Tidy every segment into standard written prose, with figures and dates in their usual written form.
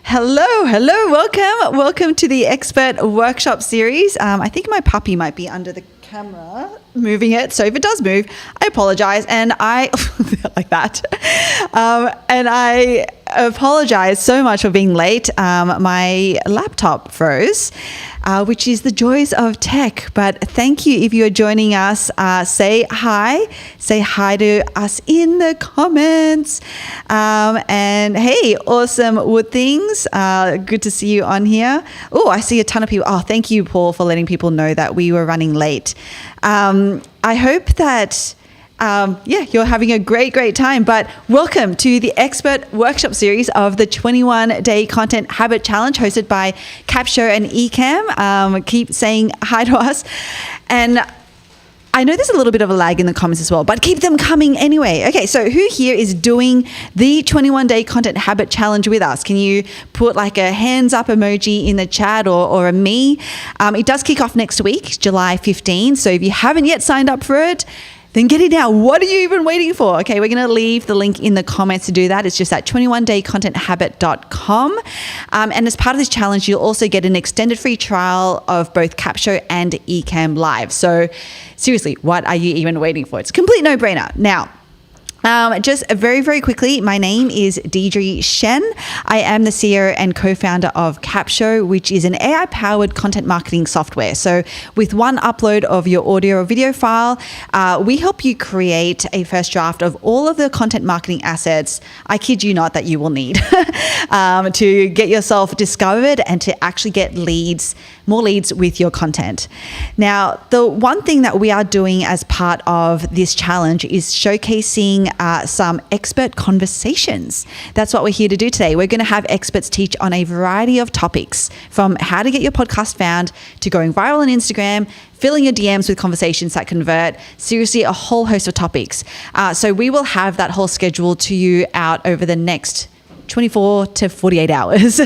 Hello, welcome to the Expert Workshop Series. I think my puppy might be under the camera moving it, so if it does move, I apologize, and I like that, and I apologize so much for being late. My laptop froze, which is the joys of tech, but thank you if you're joining us. Say hi to us in the comments, and hey, awesome Wood Things, good to see you on here. Oh, I see a ton of people. Oh, thank you, Paul, for letting people know that we were running late. I hope that you're having a great time, but welcome to the Expert Workshop Series of the 21-Day Content Habit Challenge hosted by Capsho and Ecamm. Keep saying hi to us. And I know there's a little bit of a lag in the comments as well, but keep them coming anyway. Okay, so who here is doing the 21-Day Content Habit Challenge with us? Can you put like a hands up emoji in the chat or a me? It does kick off next week, July 15. So if you haven't yet signed up for it, then get it now. What are you even waiting for? Okay, we're going to leave the link in the comments to do that. It's just at 21daycontenthabit.com. And as part of this challenge, you'll also get an extended free trial of both Capsho and Ecamm Live. So seriously, what are you even waiting for? It's a complete no-brainer. Now, just very quickly, my name is Deidre Shen. I am the CEO and co-founder of Capsho, which is an AI-powered content marketing software. So with one upload of your audio or video file, we help you create a first draft of all of the content marketing assets, I kid you not, that you will need to get yourself discovered and to actually get more leads with your content. Now, the one thing that we are doing as part of this challenge is showcasing some expert conversations. That's what we're here to do today. We're going to have experts teach on a variety of topics, from how to get your podcast found to going viral on Instagram, filling your DMs with conversations that convert, seriously, a whole host of topics. So we will have that whole schedule to you out over the next 24 to 48 hours.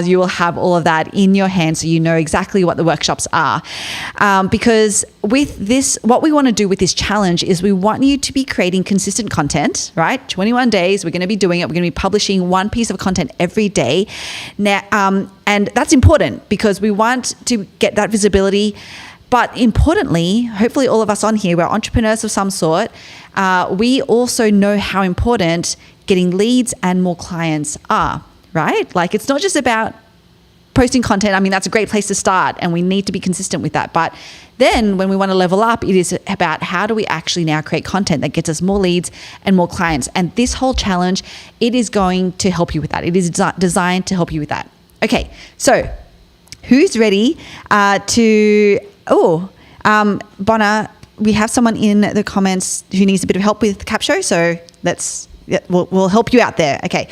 You will have all of that in your hand so you know exactly what the workshops are. Because with this, what we want to do with this challenge is we want you to be creating consistent content, right? 21 days, we're going to be doing it. We're going to be publishing one piece of content every day. Now, and that's important because we want to get that visibility. But importantly, hopefully all of us on here, we're entrepreneurs of some sort. We also know how important getting leads and more clients are, right? Like, it's not just about posting content. I mean, that's a great place to start and we need to be consistent with that. But then when we want to level up, it is about how do we actually now create content that gets us more leads and more clients. And this whole challenge, it is going to help you with that. It is designed to help you with that. Okay, so who's ready Bonner, we have someone in the comments who needs a bit of help with Capsho, so we'll help you out there. Okay,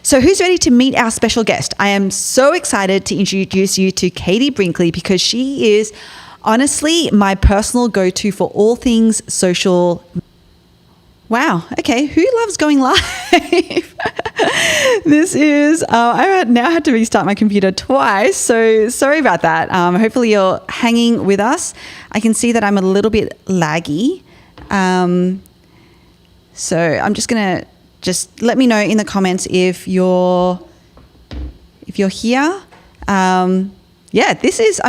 so who's ready to meet our special guest? I am so excited to introduce you to Katie Brinkley because she is honestly my personal go-to for all things social. Wow. Okay. Who loves going live? This is, I now had to restart my computer twice. So sorry about that. Hopefully you're hanging with us. I can see that I'm a little bit laggy. So I'm just going to let me know in the comments if you're here. This is,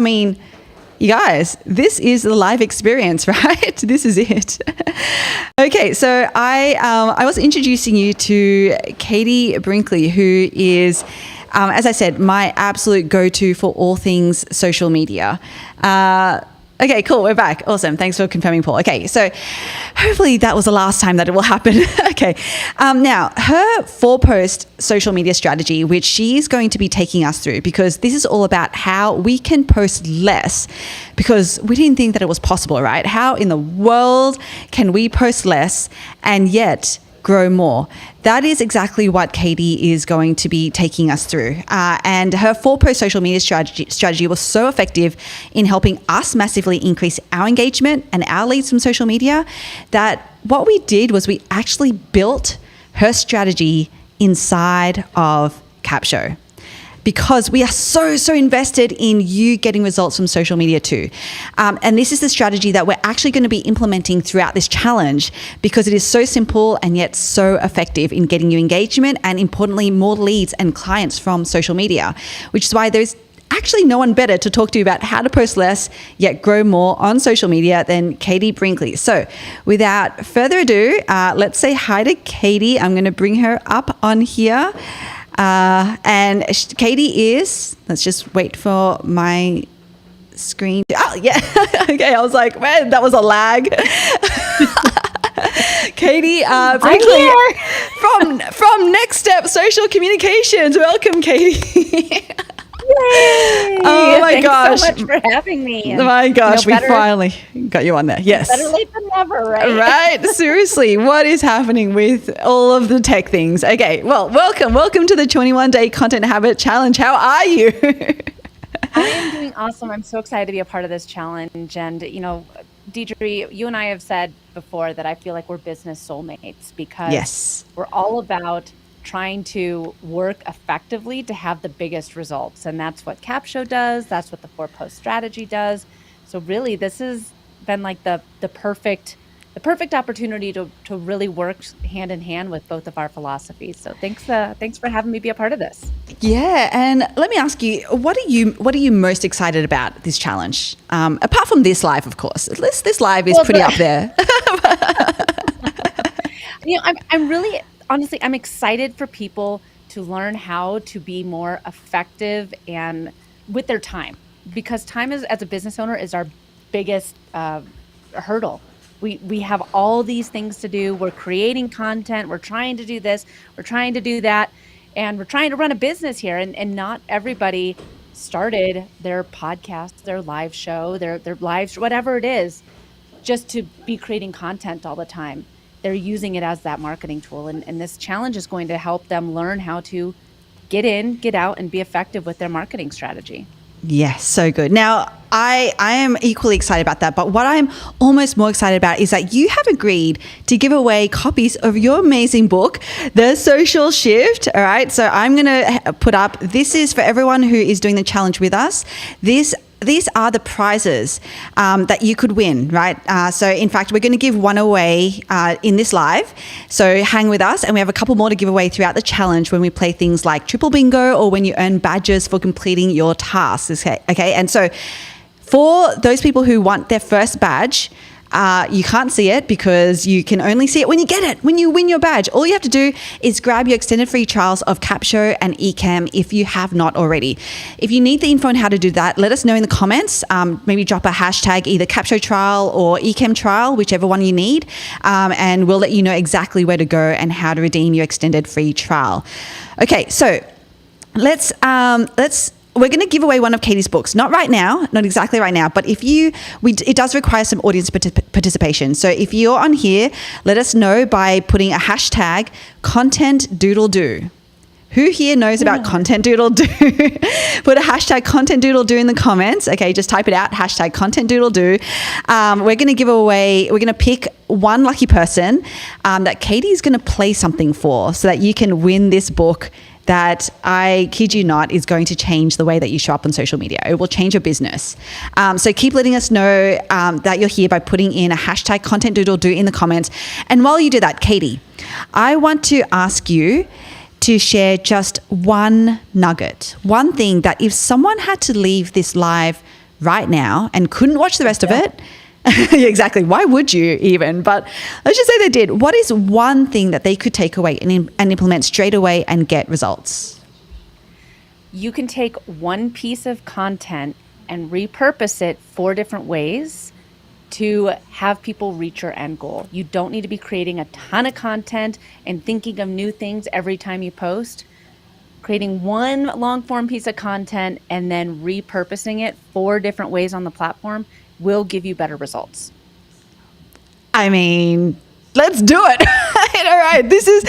you guys, this is the live experience, right? This is it. Okay, so I was introducing you to Katie Brinkley, who is, as I said, my absolute go-to for all things social media. Okay, cool. We're back. Awesome. Thanks for confirming, Paul. Okay, so hopefully that was the last time that it will happen. Okay. Now, her 4-post social media strategy, which she's going to be taking us through, because this is all about how we can post less, because we didn't think that it was possible, right? How in the world can we post less and yet grow more? That is exactly what Katie is going to be taking us through. And her 4-post social media strategy was so effective in helping us massively increase our engagement and our leads from social media that what we did was we actually built her strategy inside of Capsho. because we are so invested in you getting results from social media too. And this is the strategy that we're actually going to be implementing throughout this challenge because it is so simple and yet so effective in getting you engagement and, importantly, more leads and clients from social media, which is why there's actually no one better to talk to you about how to post less yet grow more on social media than Katie Brinkley. So without further ado, let's say hi to Katie. I'm going to bring her up on here. And Katie is, let's just wait for my screen. Oh, yeah. Okay. I was like, man, that was a lag. Katie Brinkley from Next Step Social Communications. Welcome, Katie. Yay! Oh my gosh. Thanks so much for having me. Oh my gosh, we finally got you on there. Yes. Better late than never, right? Right. Seriously, what is happening with all of the tech things? Okay, well, welcome to the 21-day content habit challenge. How are you? I am doing awesome. I'm so excited to be a part of this challenge. And, Deidre, you and I have said before that I feel like we're business soulmates because we're all about trying to work effectively to have the biggest results. And that's what Capsho does. That's what the 4-Post strategy does. So really, this has been like the perfect opportunity to really work hand in hand with both of our philosophies. So thanks for having me be a part of this. Yeah, and let me ask you, what are you most excited about this challenge? Apart from this live, of course. This live is pretty up there. I'm really honestly, I'm excited for people to learn how to be more effective and with their time, because time is, as a business owner, is our biggest hurdle. We have all these things to do. We're creating content. We're trying to do this. We're trying to do that. And we're trying to run a business here. And not everybody started their podcast, their live show, their lives, whatever it is, just to be creating content all the time. They're using it as that marketing tool. And this challenge is going to help them learn how to get in, get out, and be effective with their marketing strategy. Yes, so good. Now, I am equally excited about that. But what I'm almost more excited about is that you have agreed to give away copies of your amazing book, The Social Shift. All right. So I'm going to put up, this is for everyone who is doing the challenge with us. These are the prizes that you could win, right? So in fact, we're going to give one away in this live. So hang with us, and we have a couple more to give away throughout the challenge when we play things like Triple Bingo or when you earn badges for completing your tasks. Okay. And so for those people who want their first badge, you can't see it because you can only see it when you get it, when you win your badge. All you have to do is grab your extended free trials of Capsho and Ecamm if you have not already. If you need the info on how to do that, let us know in the comments. Maybe drop a hashtag, either Capsho trial or Ecamm trial, whichever one you need. And we'll let you know exactly where to go and how to redeem your extended free trial. Okay, so we're going to give away one of Katie's books. Not right now, not exactly right now, but it does require some audience participation. So if you're on here, let us know by putting a hashtag content doodle do. Who here knows about content doodle do? Put a hashtag content doodle do in the comments. Okay, just type it out, hashtag content doodle do. We're going to pick one lucky person that Katie's going to play something for so that you can win this book that, I kid you not, is going to change the way that you show up on social media. It will change your business. So keep letting us know that you're here by putting in a hashtag content doodle do in the comments. And while you do that, Katie, I want to ask you to share just one nugget, one thing that if someone had to leave this live right now and couldn't watch the rest of it, exactly. Why would you even? But let's just say they did. What is one thing that they could take away and implement straight away and get results? You can take one piece of content and repurpose it 4 different ways to have people reach your end goal. You don't need to be creating a ton of content and thinking of new things every time you post. Creating one long form piece of content and then repurposing it 4 different ways on the platform will give you better results. I mean, Let's do it. All right. This is,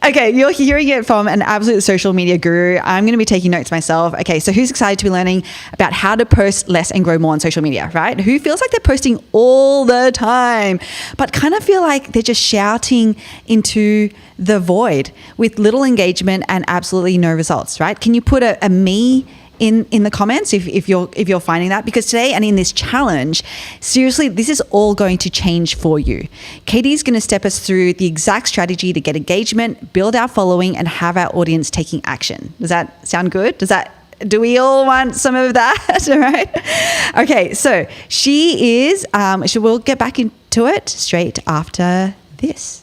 okay, you're hearing it from an absolute social media guru. I'm going to be taking notes myself. Okay, so who's excited to be learning about how to post less and grow more on social media, right? Who feels like they're posting all the time, but kind of feel like they're just shouting into the void with little engagement and absolutely no results, right? Can you put a me in the comments if you're finding that? Because today and in this challenge, seriously, this is all going to change for you. Katie's going to step us through the exact strategy to get engagement, build our following, and have our audience taking action. Does that sound good? Do we all want some of that? All right. Okay, so we'll get back into it straight after this.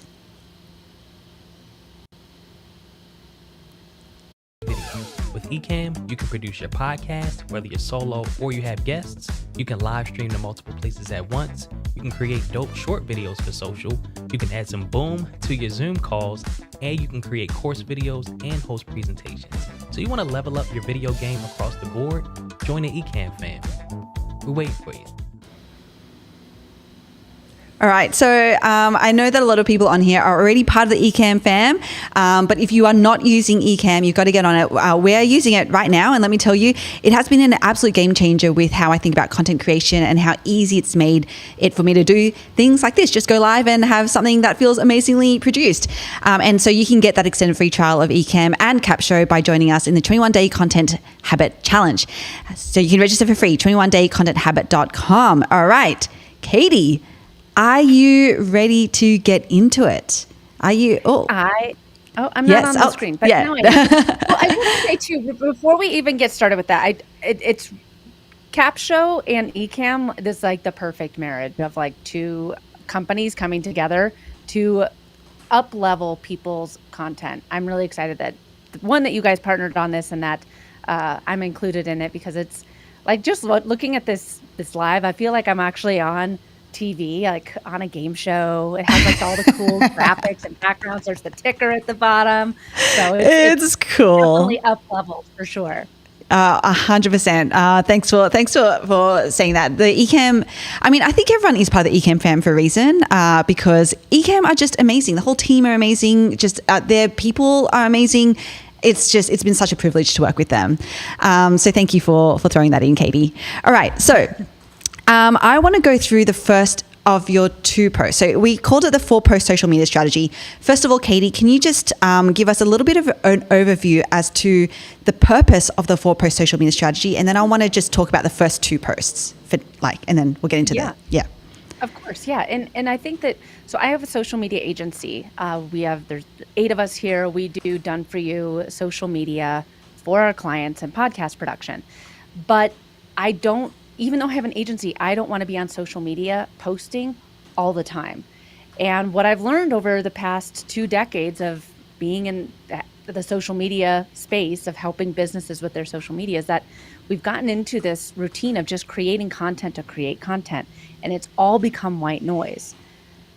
With Ecamm, you can produce your podcast, whether you're solo or you have guests. You can live stream to multiple places at once. You can create dope short videos for social. You can add some boom to your Zoom calls, and you can create course videos and host presentations. So you want to level up your video game across the board? Join the Ecamm fam. We're waiting for you. All right, so I know that a lot of people on here are already part of the Ecamm fam, but if you are not using Ecamm, you've got to get on it. We're using it right now, and let me tell you, it has been an absolute game changer with how I think about content creation and how easy it's made it for me to do things like this. Just go live and have something that feels amazingly produced. And so you can get that extended free trial of Ecamm and Capsho by joining us in the 21-Day Content Habit Challenge. So you can register for free, 21daycontenthabit.com. All right, Katie, are you ready to get into it? Are you? I'm not on the screen, but yeah. no, I well, I want to say too, before we even get started with that, it's Capsho and Ecamm. This is like the perfect marriage of like two companies coming together to up level people's content. I'm really excited that one, that you guys partnered on this, and that I'm included in it, because it's like just looking at this live, I feel like I'm actually on TV, like on a game show. It has like all the cool graphics and backgrounds. There's the ticker at the bottom, so it's cool. Definitely up level for sure. 100%. Thanks for saying that. The Ecamm, I mean, I think everyone is part of the Ecamm fam for a reason, because Ecamm are just amazing. The whole team are amazing. Just their people are amazing. It's been such a privilege to work with them. So thank you for throwing that in, Katie. All right, so I want to go through the first of your two posts. So we called it the 4-post social media strategy. First of all, Katie, can you just give us a little bit of an overview as to the purpose of the 4-post social media strategy? And then I want to just talk about the first 2 posts and then we'll get into that. Yeah. Of course, yeah. And I think that, so I have a social media agency. There's 8 of us here. We do done for you social media for our clients and podcast production. But even though I have an agency, I don't want to be on social media posting all the time. And what I've learned over the past 2 decades of being in the social media space, of helping businesses with their social media, is that we've gotten into this routine of just creating content to create content, and it's all become white noise.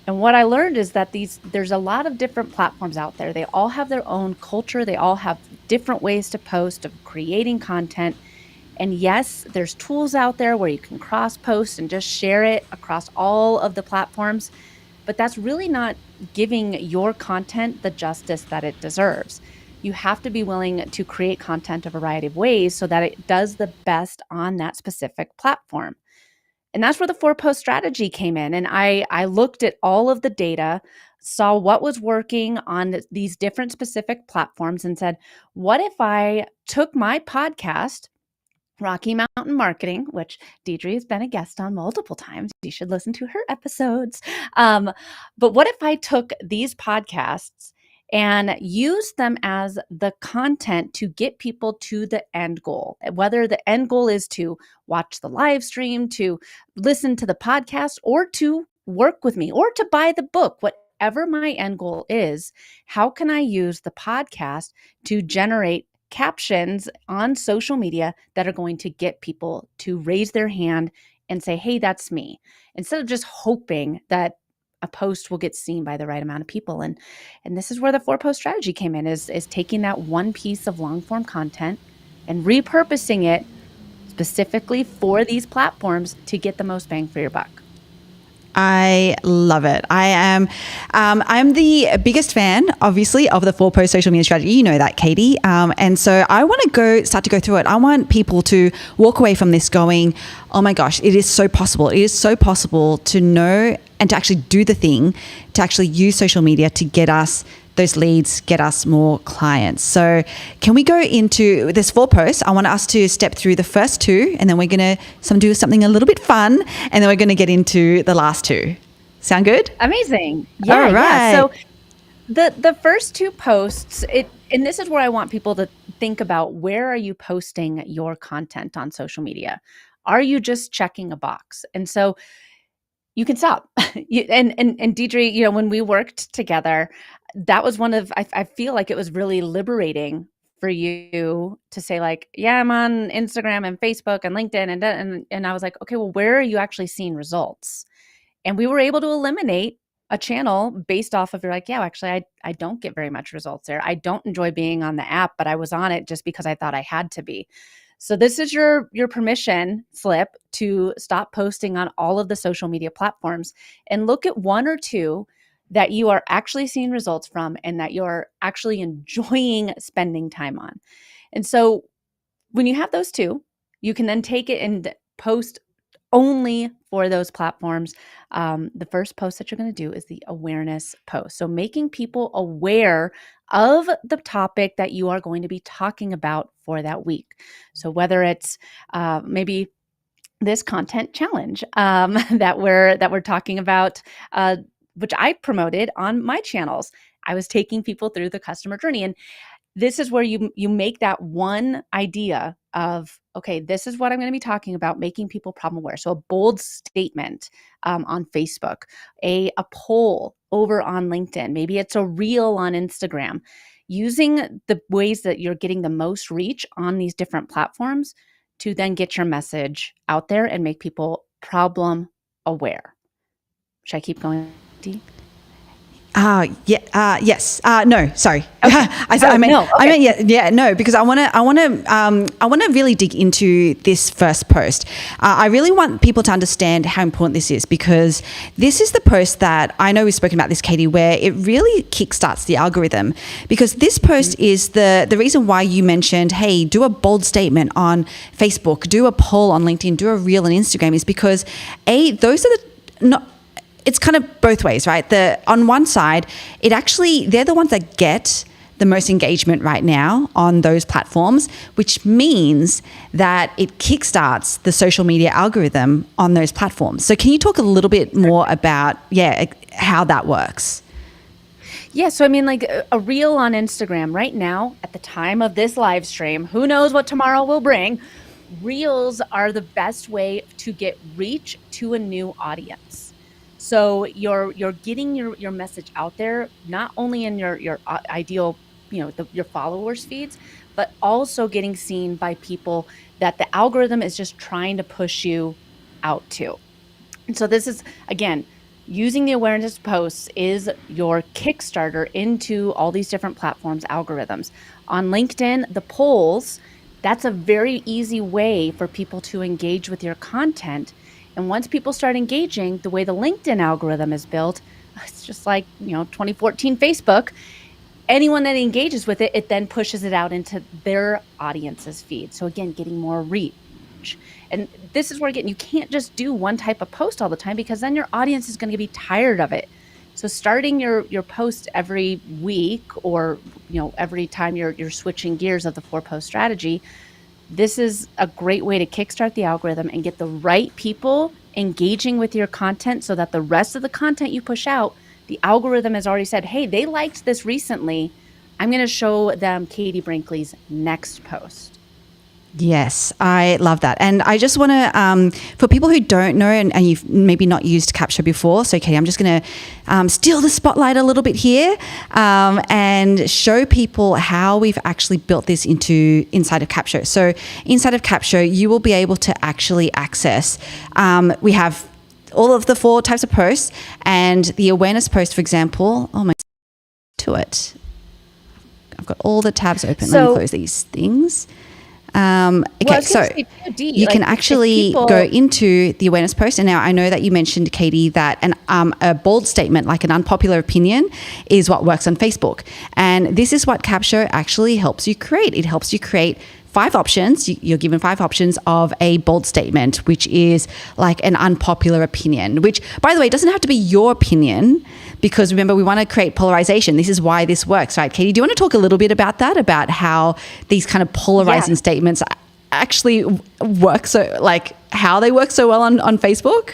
And what I learned is that there's a lot of different platforms out there. They all have their own culture. They all have different ways to post, of creating content. And yes, there's tools out there where you can cross-post and just share it across all of the platforms, but that's really not giving your content the justice that it deserves. You have to be willing to create content a variety of ways so that it does the best on that specific platform. And that's where the 4-post strategy came in. And I looked at all of the data, saw what was working on these different specific platforms, and said, what if I took my podcast, Rocky Mountain Marketing, which Deidre has been a guest on multiple times. You should listen to her episodes. But what if I took these podcasts and used them as the content to get people to the end goal? Whether the end goal is to watch the live stream, to listen to the podcast, or to work with me, or to buy the book, whatever my end goal is, how can I use the podcast to generate captions on social media that are going to get people to raise their hand and say, hey, that's me, instead of just hoping that a post will get seen by the right amount of people. And this is where the 4-post strategy came in, is taking that one piece of long form content and repurposing it specifically for these platforms to get the most bang for your buck. I love it. I'm the biggest fan, obviously, of the 4-post social media strategy. You know that, Katie. And so I want to start to go through it. I want people to walk away from this going, oh my gosh, it is so possible. It is so possible to know and to actually do the thing, to actually use social media to get us those leads, get us more clients. So can we go into this 4 posts? I want us to step through the first 2, and then we're going to do something a little bit fun, and then we're going to get into the last 2. Sound good? Amazing. Yeah. All right. Yeah. So the first 2 posts, and this is where I want people to think about, where are you posting your content on social media? Are you just checking a box? And so you can stop. And Deidre, when we worked together, that was one of, I feel like it was really liberating for you to say, like, yeah, I'm on Instagram and Facebook and LinkedIn. And I was like, okay, well, where are you actually seeing results? And we were able to eliminate a channel based off of, you're like, yeah, actually, I don't get very much results there. I don't enjoy being on the app, but I was on it just because I thought I had to be. So this is your permission slip to stop posting on all of the social media platforms and look at 1 or 2 that you are actually seeing results from and that you're actually enjoying spending time on. And so when you have those 2, you can then take it and post only for those platforms. The first post that you're going to do is the awareness post. So making people aware of the topic that you are going to be talking about for that week. So whether it's maybe this content challenge that we're talking about, which I promoted on my channels, I was taking people through the customer journey. And this is where you make that one idea of, okay, this is what I'm going to be talking about, making people problem aware. So a bold statement on Facebook, a poll over on LinkedIn, maybe it's a reel on Instagram, using the ways that you're getting the most reach on these different platforms to then get your message out there and make people problem aware. Should I keep going, Dee? Yes. No, sorry. Okay. I meant yeah, no, because I want to really dig into this first post. I really want people to understand how important this is, because this is the post that I know we've spoken about this, Katie, where it really kickstarts the algorithm, because this post is the reason why you mentioned, hey, do a bold statement on Facebook, do a poll on LinkedIn, do a reel on Instagram, is because those are it's kind of both ways, right? On one side, they're the ones that get the most engagement right now on those platforms, which means that it kickstarts the social media algorithm on those platforms. So can you talk a little bit more about, how that works? Yeah, so I mean, like a reel on Instagram right now, at the time of this live stream, who knows what tomorrow will bring, reels are the best way to get reach to a new audience. So you're getting your message out there, not only in your ideal, your followers' feeds, but also getting seen by people that the algorithm is just trying to push you out to. And so this is, again, using the awareness posts is your Kickstarter into all these different platforms' algorithms. On LinkedIn, the polls, that's a very easy way for people to engage with your content. And once people start engaging, the way the LinkedIn algorithm is built, it's just like, 2014 Facebook. Anyone that engages with it, it then pushes it out into their audience's feed. So again, getting more reach. And this is where, again, you can't just do one type of post all the time, because then your audience is going to be tired of it. So starting your post every week, or every time you're switching gears of the 4-post strategy, this is a great way to kickstart the algorithm and get the right people engaging with your content, so that the rest of the content you push out, the algorithm has already said, hey, they liked this recently. I'm going to show them Katie Brinkley's next post. Yes, I love that. And I just want to, for people who don't know and you've maybe not used Capsho before, so Katie, I'm just going to steal the spotlight a little bit here and show people how we've actually built this inside of Capsho. So inside of Capsho, you will be able to actually access, we have all of the 4 types of posts, and the awareness post, for example, to it. I've got all the tabs open. Let me close these things. Okay, was so gonna say too, Dee, you like, can if actually people- go into the awareness post. And now I know that you mentioned, Katie, that a bold statement, like an unpopular opinion, is what works on Facebook. And this is what Capsho actually helps you create. It helps you create 5 options. You're given 5 options of a bold statement, which is like an unpopular opinion, which, by the way, doesn't have to be your opinion, because remember, we want to create polarization. This is why this works, right? Katie, do you want to talk a little bit about that, about how these kind of polarizing statements actually work, so like how they work so well on Facebook?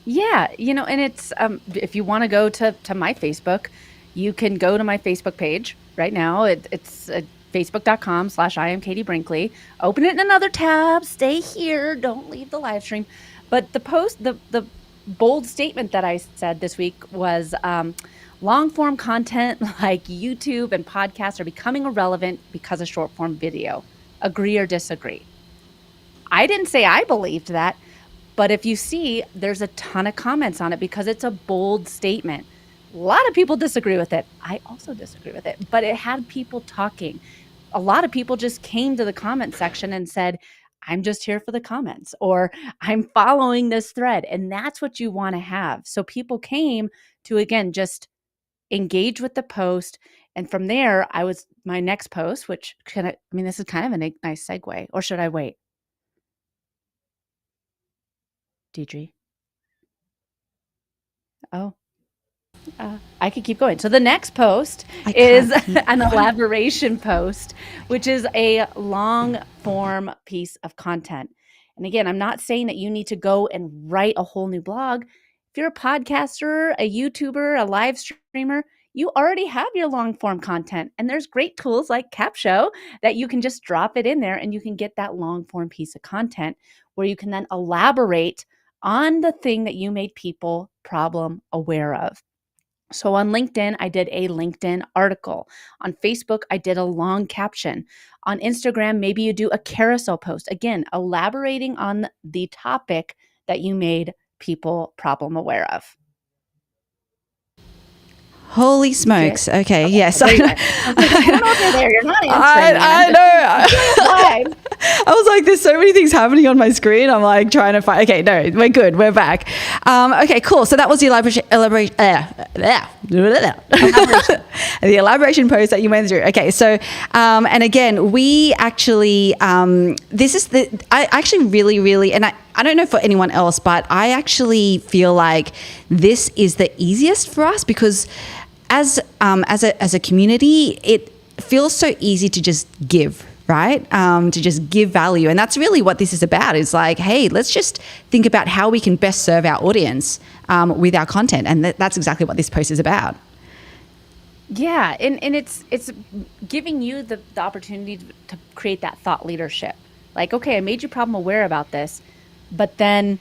Yeah, and it's if you want to go to my Facebook, you can go to my Facebook page right now. It's facebook.com/I am Katie Brinkley. Open it in another tab. Stay here. Don't leave the live stream. But the post, the bold statement that I said this week was long form content like YouTube and podcasts are becoming irrelevant because of short form video. Agree or disagree? I didn't say I believed that, but if you see, there's a ton of comments on it because it's a bold statement. A lot of people disagree with it. I also disagree with it, but it had people talking. A lot of people just came to the comment section and said, I'm just here for the comments, or I'm following this thread. And that's what you want to have. So people came to, again, just engage with the post. And from there, my next post, which this is kind of a nice segue, or should I wait? Deidre? Oh. I could keep going. So the next post is an elaboration post, which is a long form piece of content. And again, I'm not saying that you need to go and write a whole new blog. If you're a podcaster, a YouTuber, a live streamer, you already have your long form content. And there's great tools like Capsho that you can just drop it in there and you can get that long form piece of content where you can then elaborate on the thing that you made people problem aware of. So on LinkedIn, I did a LinkedIn article. On Facebook, I did a long caption. On Instagram, maybe you do a carousel post. Again, elaborating on the topic that you made people problem aware of. Holy smokes. Okay, yes. I don't know if you're there. You're not answering me. I know. I was like, there's so many things happening on my screen. I'm like trying to find. Okay, no, we're good. We're back. Okay, cool. So that was the the elaboration post that you went through. Okay, so and again, we actually this is I actually really, and I don't know for anyone else, but I actually feel like this is the easiest for us because as a community, it feels so easy to just give, right? To just give value. And that's really what this is about, is like, hey, let's just think about how we can best serve our audience with our content. And that's exactly what this post is about. Yeah, and it's giving you the opportunity to create that thought leadership. Like, okay, I made you problem aware about this, but then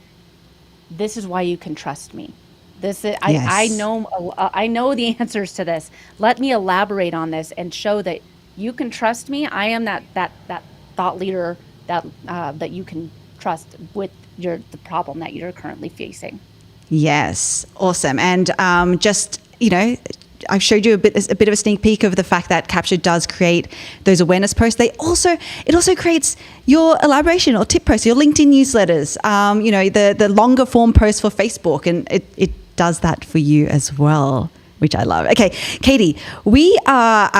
this is why you can trust me. This is, yes. I know the answers to this. Let me elaborate on this and show that you can trust me. I am that thought leader that you can trust with the problem that you're currently facing. Yes, awesome. And just, I've showed you a bit of a sneak peek of the fact that Capsho does create those awareness posts. It also creates your elaboration or tip posts, your LinkedIn newsletters, the longer form posts for Facebook, and it does that for you as well, which I love. Okay, Katie, we are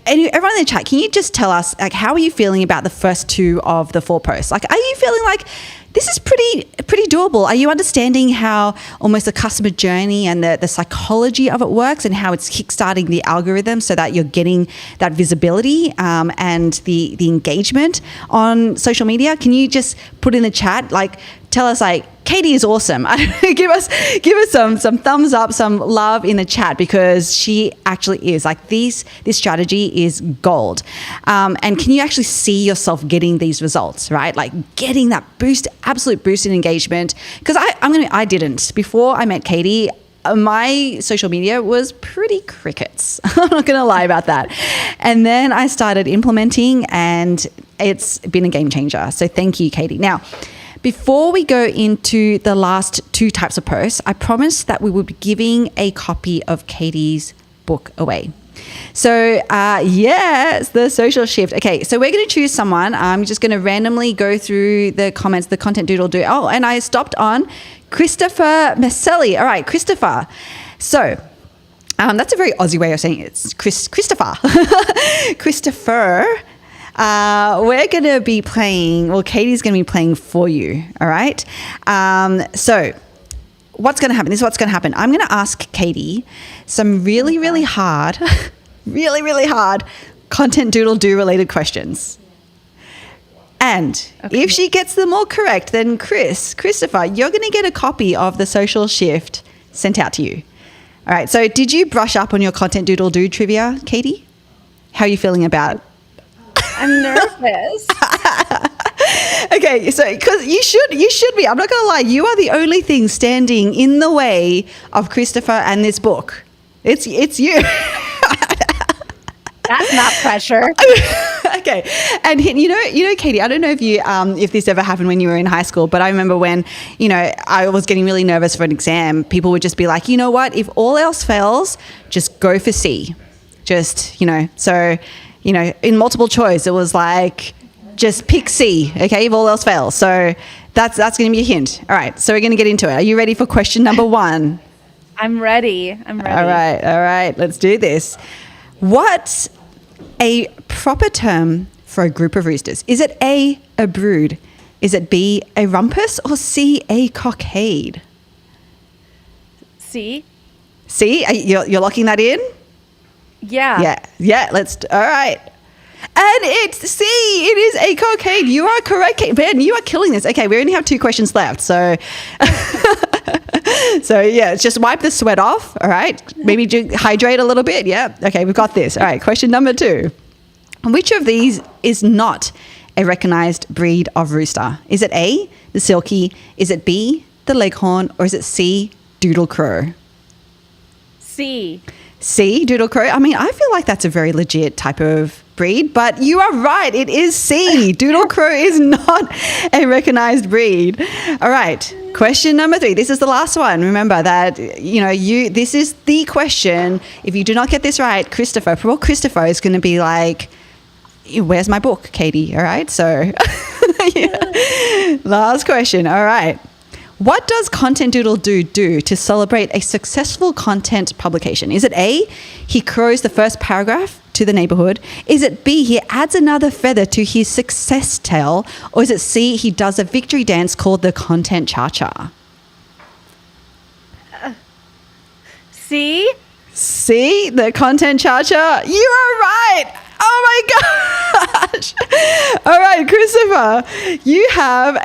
everyone in the chat, can you just tell us, like, how are you feeling about the first 2 of the 4 posts? Like, are you feeling like this is pretty doable? Are you understanding how almost the customer journey and the psychology of it works, and how it's kickstarting the algorithm so that you're getting that visibility and the engagement on social media? Can you just put in the chat, like, tell us, like, Katie is awesome. give us some thumbs up, some love in the chat, because she actually is. Like, this strategy is gold. And can you actually see yourself getting these results, right? Like getting that absolute boost in engagement. Because I didn't. Before I met Katie, my social media was pretty crickets. I'm not going to lie about that. And then I started implementing, and it's been a game changer. So thank you, Katie. Now, before we go into the last 2 types of posts, I promised that we would be giving a copy of Katie's book away. So, yes, the social shift. Okay, so we're going to choose someone. I'm just going to randomly go through the comments, the content doodle do. Oh, and I stopped on Christopher Maselli. All right, Christopher. So, that's a very Aussie way of saying it. It's Christopher. Christopher. We're going to be playing, well, Katie's going to be playing for you. All right. So, what's going to happen? This is what's going to happen. I'm going to ask Katie some really, really hard, really, really hard content doodle do related questions. And if she gets them all correct, then Christopher, you're going to get a copy of the social shift sent out to you. All right. So did you brush up on your content doodle do trivia, Katie? How are you feeling about it? I'm nervous. Okay, so because you should be. I'm not going to lie. You are the only thing standing in the way of Christopher and this book. It's you. That's not pressure. Okay, and you know, Katie. I don't know if this ever happened when you were in high school, but I remember when I was getting really nervous for an exam. People would just be like, you know what? If all else fails, just go for C. Just so. In multiple choice, it was like, just pick C, okay, if all else fails. So that's going to be a hint. All right, so we're going to get into it. Are you ready for question number 1? I'm ready. All right, let's do this. What's a proper term for a group of roosters? Is it A, a brood? Is it B, a rumpus? Or C, a cockade? C? C? You're locking that in? Yeah. Yeah. All right. And it's C. It is a cockade. You are correct, Ben. You are killing this. Okay, we only have 2 questions left. So, just wipe the sweat off. All right. Maybe hydrate a little bit. Yeah. Okay, we've got this. All right. Question number 2. Which of these is not a recognized breed of rooster? Is it A, the silkie? Is it B, the leghorn? Or is it C, doodle crow? C. C, doodle crow. I mean, I feel like that's a very legit type of breed, but you are right. It is C. Doodle crow is not a recognized breed. All right. Question number 3. This is the last one. Remember that, this is the question. If you do not get this right, Christopher is going to be like, where's my book, Katie? All right. So last question. All right. What does Content Doodle do to celebrate a successful content publication? Is it A, he crows the first paragraph to the neighborhood? Is it B, he adds another feather to his success tale? Or is it C, he does a victory dance called the Content Cha-Cha? C? C, the Content Cha-Cha? You are right! Oh my gosh! All right, Christopher, you have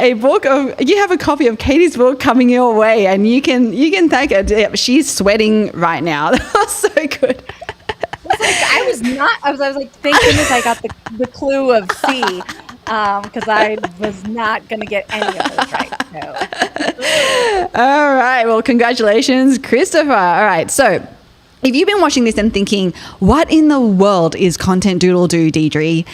a copy of Katie's book coming your way, and you can thank her. Yeah, she's sweating right now. That was so good. I was like, thank goodness I got the clue of C, because I was not going to get any of those right. No. All right. Well, congratulations, Christopher. All right. So, if you've been watching this and thinking, what in the world is Content Doodle Do, Deidre?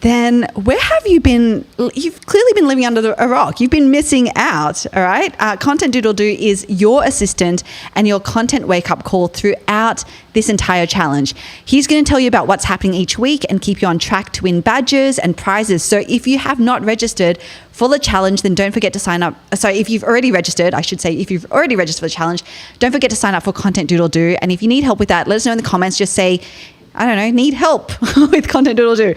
Then where have you been? You've clearly been living under a rock. You've been missing out, all right? Content Doodle Do is your assistant and your content wake-up call throughout this entire challenge. He's going to tell you about what's happening each week and keep you on track to win badges and prizes. So if you have not registered for the challenge, then don't forget to sign up. Sorry, if you've already registered for the challenge, don't forget to sign up for Content Doodle Do. And if you need help with that, let us know in the comments. Just say, I don't know, need help with Content Doodle Do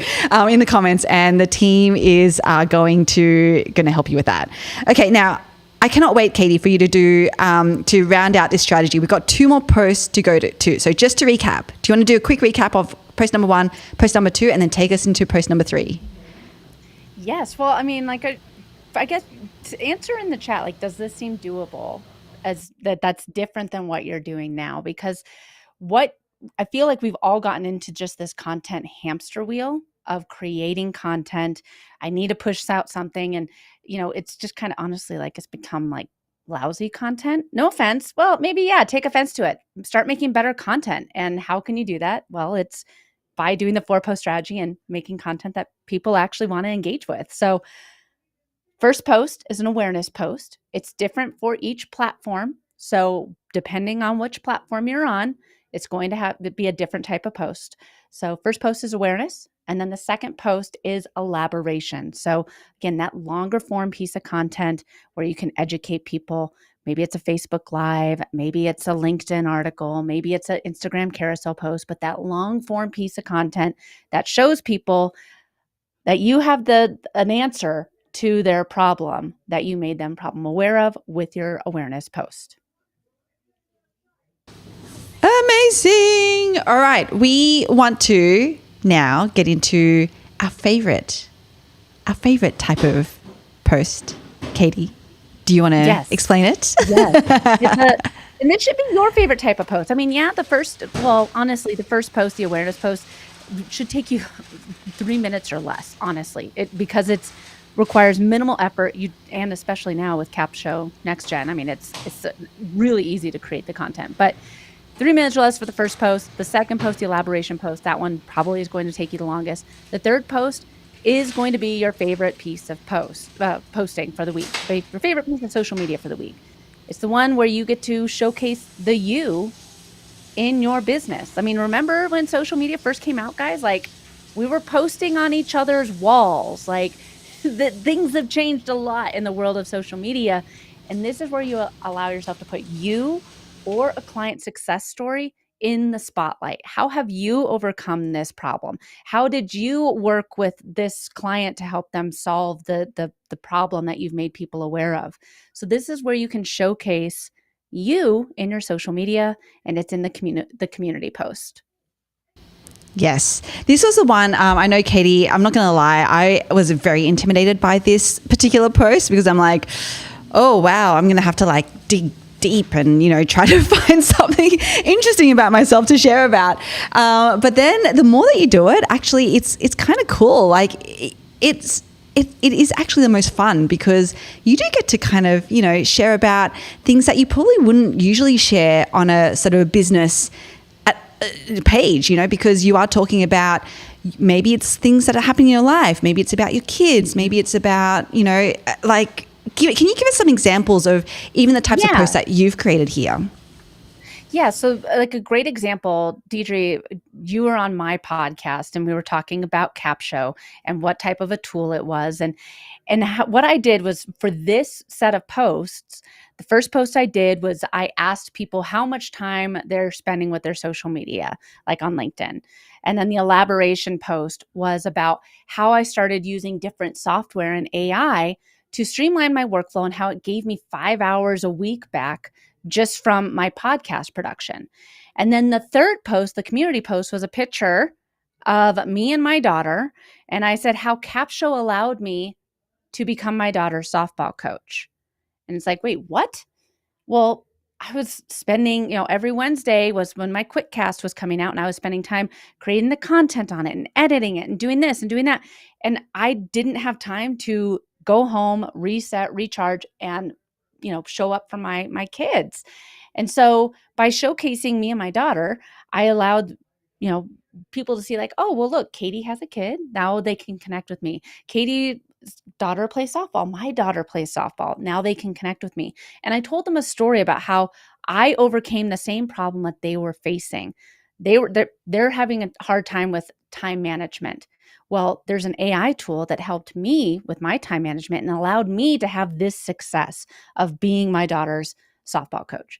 in the comments, and the team is going to help you with that. Okay, now I cannot wait, Katie, for you to do to round out this strategy. We've got 2 more posts to go to. So just to recap, do you want to do a quick recap of post number 1, post number 2, and then take us into post number 3? Yes. Well, I mean, I guess to answer in the chat, does this seem doable? That's different than what you're doing now, because what I feel like we've all gotten into just this content hamster wheel of creating content. I need to push out something. And, it's just kind of honestly it's become lousy content. No offense. Well, maybe, yeah, take offense to it. Start making better content. And how can you do that? Well, it's by doing the 4-post strategy and making content that people actually want to engage with. So first post is an awareness post. It's different for each platform. So depending on which platform you're on, It's going to be a different type of post. So first post is awareness. And then the second post is elaboration. So again, that longer form piece of content where you can educate people. Maybe it's a Facebook Live, maybe it's a LinkedIn article, maybe it's an Instagram carousel post, but that long form piece of content that shows people that you have an answer to their problem that you made them problem aware of with your awareness post. Amazing. All right. We want to now get into our favorite type of post. Katie, do you want to explain it? Yes. And it should be your favorite type of post. I mean, honestly, the first post, the awareness post, should take you 3 minutes or less, honestly, because it's requires minimal effort. And especially now with Capsho Next Gen, I mean, it's really easy to create the content, but 3 minutes or less for the first post. The second post, the elaboration post, that one probably is going to take you the longest. The third post is going to be your favorite piece of posting for the week, your favorite piece of social media for the week. It's the one where you get to showcase the you in your business. I mean, remember when social media first came out, guys? Like, we were posting on each other's walls. Like, things have changed a lot in the world of social media. And this is where you allow yourself to put you or a client success story in the spotlight. How have you overcome this problem? How did you work with this client to help them solve the problem that you've made people aware of? So this is where you can showcase you in your social media, and it's in the community post. Yes. This was the one, I know, Katie, I'm not going to lie, I was very intimidated by this particular post because I'm like, oh, wow, I'm going to have to dig deep and, try to find something interesting about myself to share about. But then the more that you do it, actually, it's kind of cool. Like it is actually the most fun because you do get to kind of, share about things that you probably wouldn't usually share on a sort of a business page, because you are talking about, maybe it's things that are happening in your life. Maybe it's about your kids. Maybe it's about, can you give us some examples of even the types of posts that you've created here? Yeah. So a great example, Deidre, you were on my podcast and we were talking about Capsho and what type of a tool it was. And what I did was, for this set of posts, the first post I did was I asked people how much time they're spending with their social media, like on LinkedIn. And then the elaboration post was about how I started using different software and AI to streamline my workflow and how it gave me 5 hours a week back just from my podcast production. And then the third post, the community post, was a picture of me and my daughter. And I said how Capsho allowed me to become my daughter's softball coach. And it's like, wait, what? Well, I was spending, every Wednesday was when my QuickCast was coming out, and I was spending time creating the content on it and editing it and doing this and doing that. And I didn't have time to go home, reset, recharge, and, show up for my kids. And so by showcasing me and my daughter, I allowed, people to see like, oh, well, look, Katie has a kid. Now they can connect with me. Katie's daughter plays softball. My daughter plays softball. Now they can connect with me. And I told them a story about how I overcame the same problem that they were facing. They're having a hard time with time management. Well, there's an AI tool that helped me with my time management and allowed me to have this success of being my daughter's softball coach.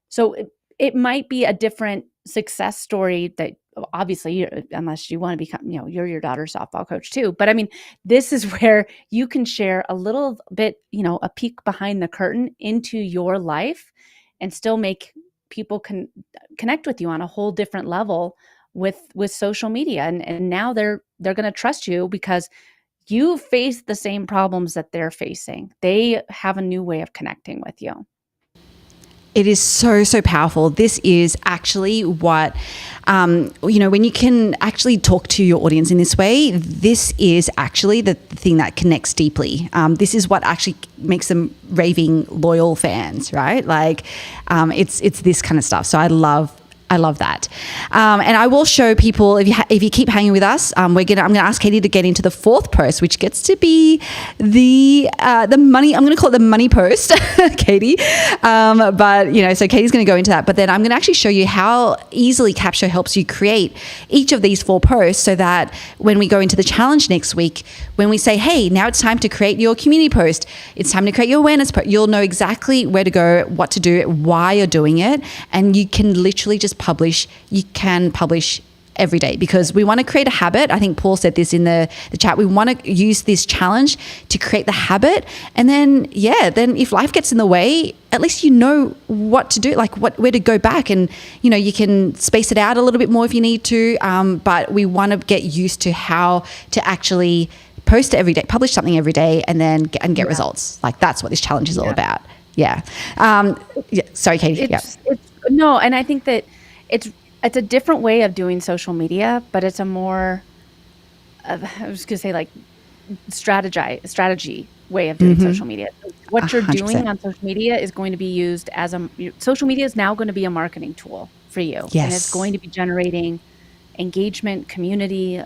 So it might be a different success story that obviously, unless you want to become, you're your daughter's softball coach too. But I mean, this is where you can share a little bit, a peek behind the curtain into your life and still make people connect with you on a whole different level with social media. And now they're going to trust you because you face the same problems that they're facing. They have a new way of connecting with you. It is so, so powerful. This is actually what, when you can actually talk to your audience in this way, this is actually the thing that connects deeply. This is what actually makes them raving loyal fans, right? Like, it's this kind of stuff. So I love I love that. And I will show people, if you keep hanging with us, I'm going to ask Katie to get into the fourth post, which gets to be the money. I'm going to call it the money post, Katie. But so Katie's going to go into that. But then I'm going to actually show you how easily Capsho helps you create each of these 4 posts, so that when we go into the challenge next week, when we say, hey, now it's time to create your community post, it's time to create your awareness post, you'll know exactly where to go, what to do, why you're doing it, and you can literally just publish. You can publish every day, because we want to create a habit. I think Paul said this in the chat. We want to use this challenge to create the habit. And then if life gets in the way, at least you know what to do, like where to go back. And, you can space it out a little bit more if you need to. But we want to get used to how to actually post every day, publish something every day, and then get results. Like that's what this challenge is all about. Yeah. Sorry, Katie. No, and I think that it's a different way of doing social media, but it's a more, I was going to say, like strategy way of doing social media. What you're 100%. Doing on social media is going to be used as social media is now going to be a marketing tool for you. Yes. And it's going to be generating engagement, community,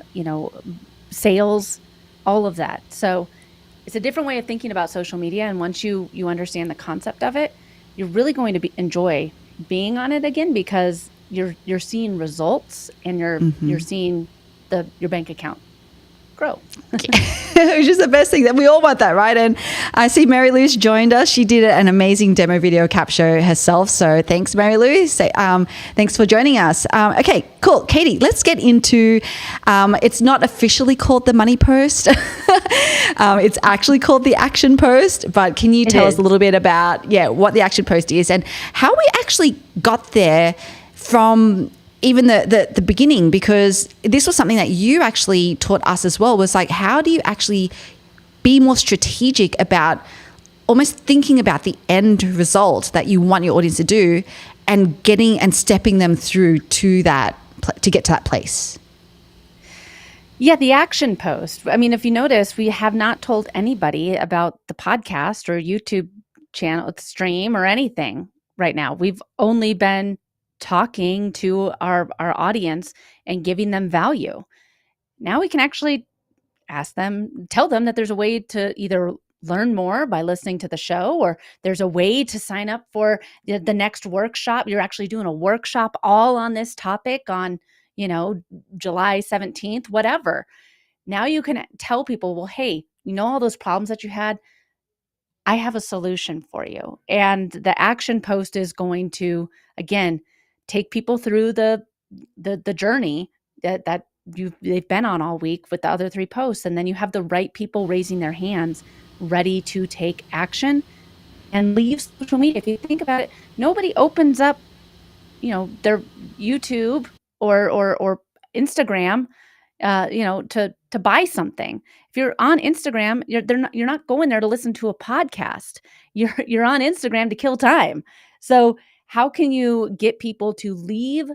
sales, all of that. So it's a different way of thinking about social media. And once you understand the concept of it, you're really going to enjoy being on it again, because you're seeing results, and you're seeing your bank account grow. Which is the best thing, that we all want that, right? And I see Mary Lou's joined us. She did an amazing demo video Capsho herself. So thanks, Mary Lou. Thanks for joining us. Okay, cool. Katie, let's get into, it's not officially called the money post. It's actually called the action post. But can you tell us a little bit about, what the action post is and how we actually got there from even the beginning, because this was something that you actually taught us as well, was like, how do you actually be more strategic about almost thinking about the end result that you want your audience to do, and getting and stepping them through to that, to get to that place? Yeah, the action post. I mean, if you notice, we have not told anybody about the podcast or YouTube channel, stream, or anything right now. We've only been talking to our audience and giving them value. Now we can actually tell them that there's a way to either learn more by listening to the show, or there's a way to sign up for the next workshop. You're actually doing a workshop all on this topic on, July 17th, whatever. Now you can tell people, well, hey, all those problems that you had, I have a solution for you. And the action post is going to, again, take people through the journey that they've been on all week with the other 3 posts. And then you have the right people raising their hands, ready to take action and leave social media. If you think about it, nobody opens up, their YouTube or Instagram, to buy something. If you're on Instagram, you're not going there to listen to a podcast. You're on Instagram to kill time. So how can you get people to leave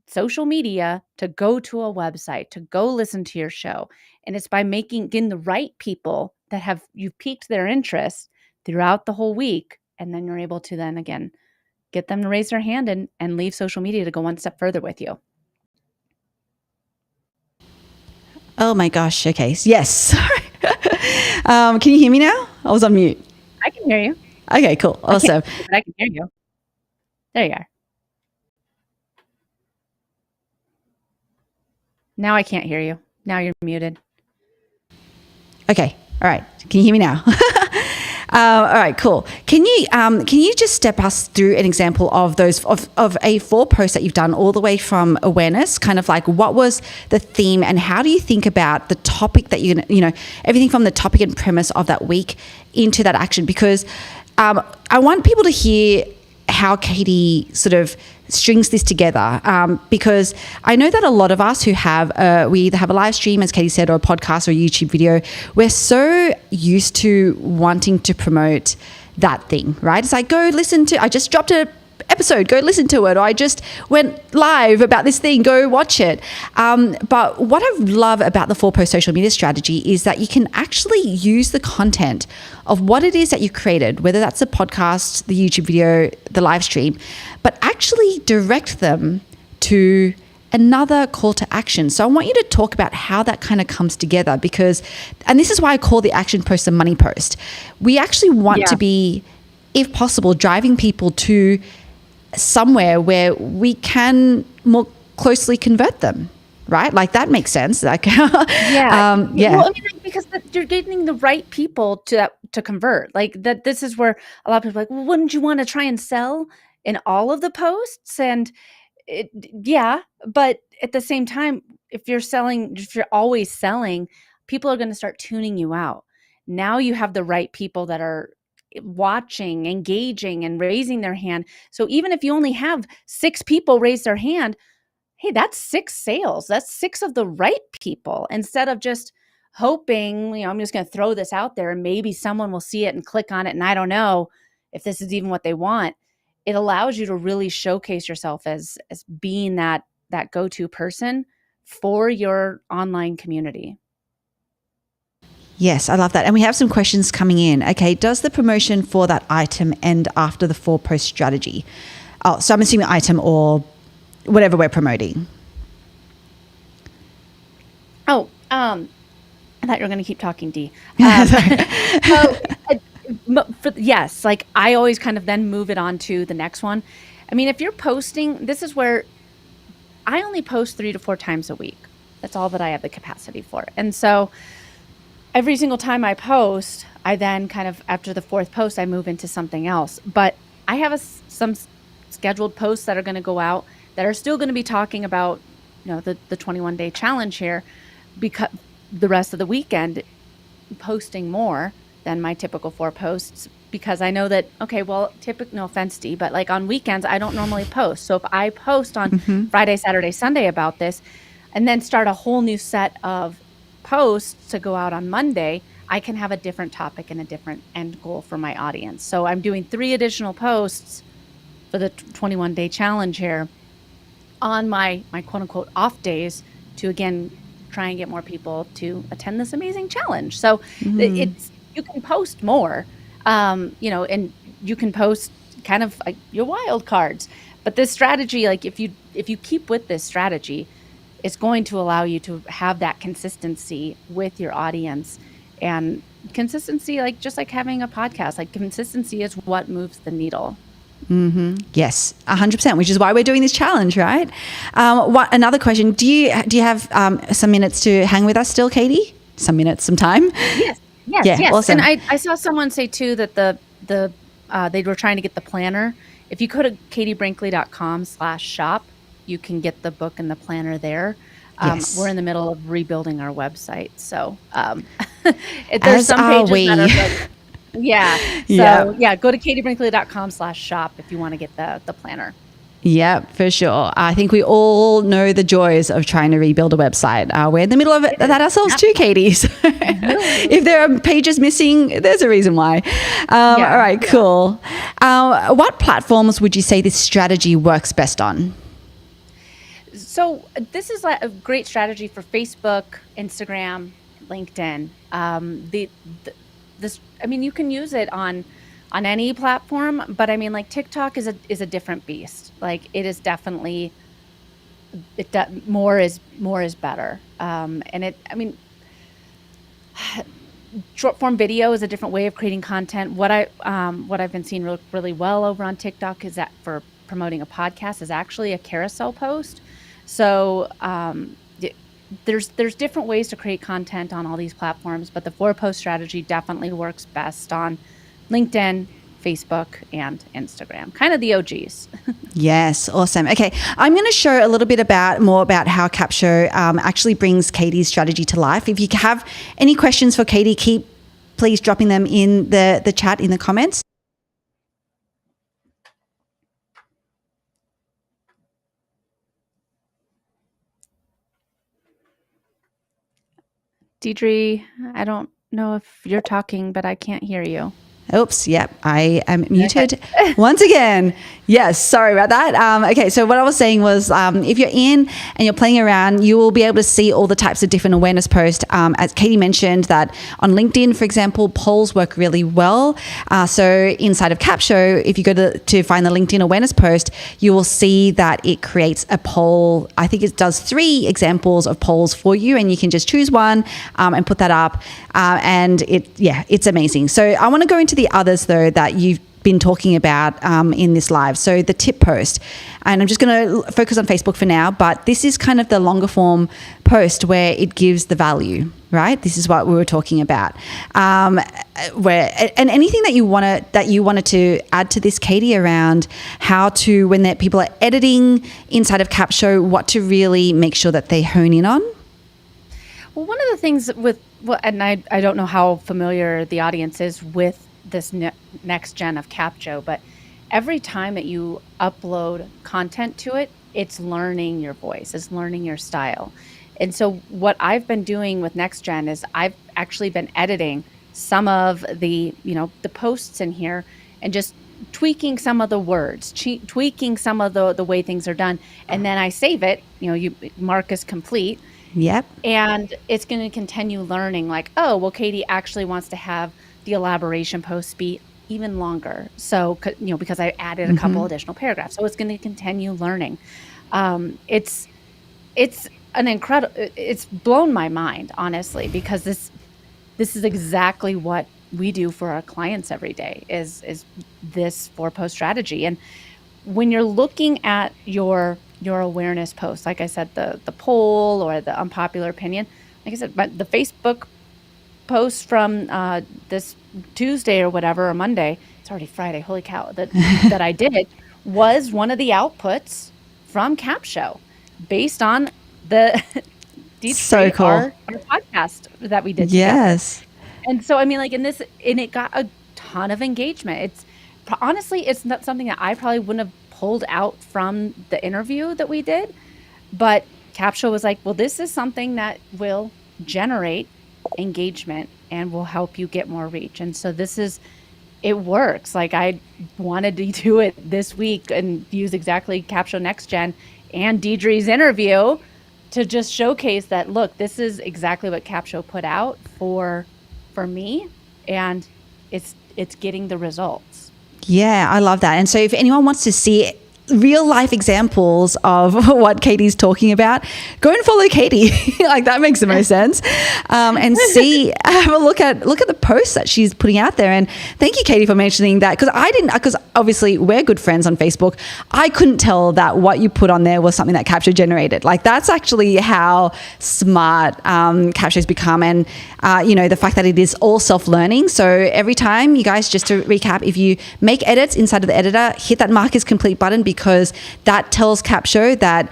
social media to go to a website, to go listen to your show? And it's by getting the right people that you've piqued their interest throughout the whole week. And then you're able to then again, get them to raise their hand and leave social media to go one step further with you. Oh my gosh. Okay. Yes. Sorry. Can you hear me now? I was on mute. I can hear you. Okay, cool. Awesome. I can hear you. There you are. Now I can't hear you. Now you're muted. Okay. All right. Can you hear me now? All right, cool. Can you just step us through an example of those of a 4 posts that you've done all the way from awareness, kind of like what was the theme, and how do you think about the topic that everything from the topic and premise of that week into that action? Because I want people to hear how Katie sort of strings this together, because I know that a lot of us who we either have a live stream, as Katie said, or a podcast or a YouTube video, we're so used to wanting to promote that thing, right? It's like, go listen to, I just dropped episode, go listen to it. Or I just went live about this thing, go watch it. But what I love about the 4-post social media strategy is that you can actually use the content of what it is that you created, whether that's a podcast, the YouTube video, the live stream, but actually direct them to another call to action. So I want you to talk about how that kind of comes together because, and this is why I call the action post a money post. We actually want to be, if possible, driving people to somewhere where we can more closely convert them, right? Like that makes sense. Like, Yeah. Well, I mean, like, because you're getting the right people to convert. Like that, this is where a lot of people are like, well, wouldn't you want to try and sell in all of the posts? And yeah, but at the same time, if you're always selling, people are going to start tuning you out. Now you have the right people that are watching, engaging, and raising their hand. So even if you only have 6 people raise their hand, hey, that's 6 sales. That's 6 of the right people instead of just hoping, I'm just going to throw this out there and maybe someone will see it and click on it. And I don't know if this is even what they want. It allows you to really showcase yourself as being that go-to person for your online community. yes, I love that. And we have some questions coming in. Okay, does the promotion for that item end after the 4-post strategy? Oh, so I'm assuming item or whatever we're promoting. Oh, I thought you were going to keep talking, Dee. Yes, like I always kind of then move it on to the next one. I mean, if you're posting, this is where I only post 3 to 4 times a week. That's all that I have the capacity for. And so every single time I post, I then kind of, after the 4th post, I move into something else. But I have some scheduled posts that are going to go out that are still going to be talking about, the 21-day challenge here, because the rest of the weekend posting more than my typical 4 posts, because I know that, okay, well, no offense, Dee, but like on weekends, I don't normally post. So if I post on Friday, Saturday, Sunday about this, and then start a whole new set of posts to go out on Monday, I can have a different topic and a different end goal for my audience. So I'm doing 3 additional posts for the 21-day challenge here on my quote unquote off days to, again, try and get more people to attend this amazing challenge. So you can post more, and you can post kind of like your wild cards. But this strategy, like if you keep with this strategy, it's going to allow you to have that consistency with your audience. And consistency, like just like having a podcast, like consistency is what moves the needle. Yes, 100%, which is why we're doing this challenge, right? Another question, do you have some minutes to hang with us still, Katie? Some minutes, some time? Yes. Yeah, awesome. And I saw someone say too that they were trying to get the planner. If you go to katiebrinkley.com/shop, you can get the book and the planner there. Yes. We're in the middle of rebuilding our website, so there's As some are pages we. that are like, yeah. So go to katiebrinkley.com/shop if you want to get the planner. Yeah, for sure. I think we all know the joys of trying to rebuild a website. We're in the middle of that ourselves too, Katie. So if there are pages missing, there's a reason why. All right, cool. What platforms would you say this strategy works best on? So this is a great strategy for Facebook, Instagram, LinkedIn. You can use it on any platform, but I mean, like TikTok is a different beast. Like it is definitely more is better. Short form video is a different way of creating content. What I've been seeing really well over on TikTok is that for promoting a podcast is actually a carousel post. So there's different ways to create content on all these platforms, but the 4-post strategy definitely works best on LinkedIn, Facebook, and Instagram. Kind of the OGs. Yes, awesome. Okay, I'm going to show a little bit more about how Capsho actually brings Katie's strategy to life. If you have any questions for Katie, keep please dropping them in the chat in the comments. Deidre, I don't know if you're talking, but I can't hear you. Oops, yep, I am muted once again. Yes, sorry about that. Okay, so what I was saying was if you're in and you're playing around, you will be able to see all the types of different awareness posts. As Katie mentioned, that on LinkedIn, for example, polls work really well. So inside of Capsho, if you go to find the LinkedIn awareness post, you will see that it creates a poll. I think it does 3 examples of polls for you, and you can just choose one and put that up. And it's amazing. So I want to go into the others though that you've been talking about in this live. So the tip post, and I'm just going to focus on Facebook for now, but this is kind of the longer form post where it gives the value, right? This is what we were talking about. And anything that you wanted to add to this, Katie, around how to, when people are editing inside of Capsho, what to really make sure that they hone in on? Well, one of the things and I don't know how familiar the audience is with this next gen of Capsho, but every time that you upload content to it, it's learning your voice, it's learning your style. And so what I've been doing with next gen is I've actually been editing some of the posts in here and just tweaking some of the words, tweaking some of the way things are done. And then I save it, you mark as complete. Yep. And it's going to continue learning like, oh, well, Katie actually wants to have the elaboration posts be even longer. So, because I added a couple additional paragraphs. So it's going to continue learning. It's an incredible, it's blown my mind, honestly, because this is exactly what we do for our clients every day is this 4-post strategy. And when you're looking at your awareness posts, like I said, the poll or the unpopular opinion, like I said, but the Facebook post from this Tuesday or whatever, or Monday, it's already Friday, holy cow, that I did was one of the outputs from Capsho based on the so cool. our podcast that we did together. Yes. And so, I mean, like and it got a ton of engagement. Honestly, it's not something that I probably wouldn't have pulled out from the interview that we did, but Capsho was like, well, this is something that will generate engagement and will help you get more reach. And so it works. Like I wanted to do it this week and use exactly Capsho Next Gen and Deidre's interview to just showcase that, look, this is exactly what Capsho put out for me, and it's getting the results. Yeah, I love that. And so if anyone wants to see real life examples of what Katie's talking about, go and follow Katie. Like that makes the most sense. And have a look at the posts that she's putting out there. And thank you, Katie, for mentioning that, because obviously we're good friends on Facebook. I couldn't tell that what you put on there was something that Capsho generated. Like that's actually how smart Capsho's become. And the fact that it is all self-learning. So every time, you guys, just to recap, if you make edits inside of the editor, hit that mark as complete button, because that tells Capsho that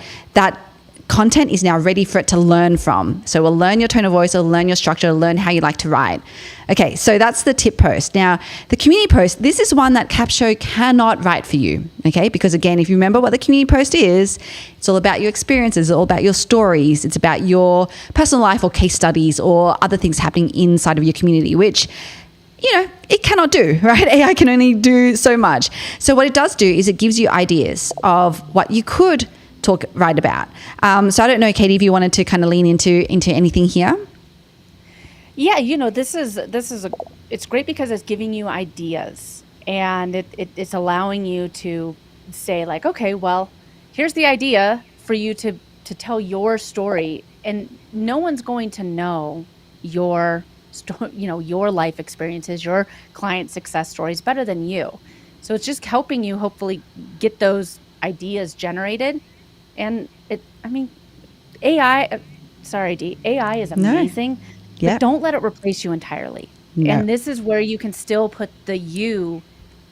content is now ready for it to learn from. So we'll learn your tone of voice, it'll learn your structure, it'll learn how you like to write. Okay, so that's the tip post. Now, the community post, this is one that Capsho cannot write for you, okay? Because again, if you remember what the community post is, it's all about your experiences, it's all about your stories, it's about your personal life or case studies or other things happening inside of your community, which it cannot do, right? AI can only do so much. So what it does do is it gives you ideas of what you could write about. So I don't know, Katie, if you wanted to kind of lean into anything here. Yeah, it's great because it's giving you ideas, and it's allowing you to say like, okay, well, here's the idea for you to tell your story, and no one's going to know your life experiences, your client success stories better than you. So it's just helping you hopefully get those ideas generated. And AI is amazing, but don't let it replace you entirely. No. And this is where you can still put the you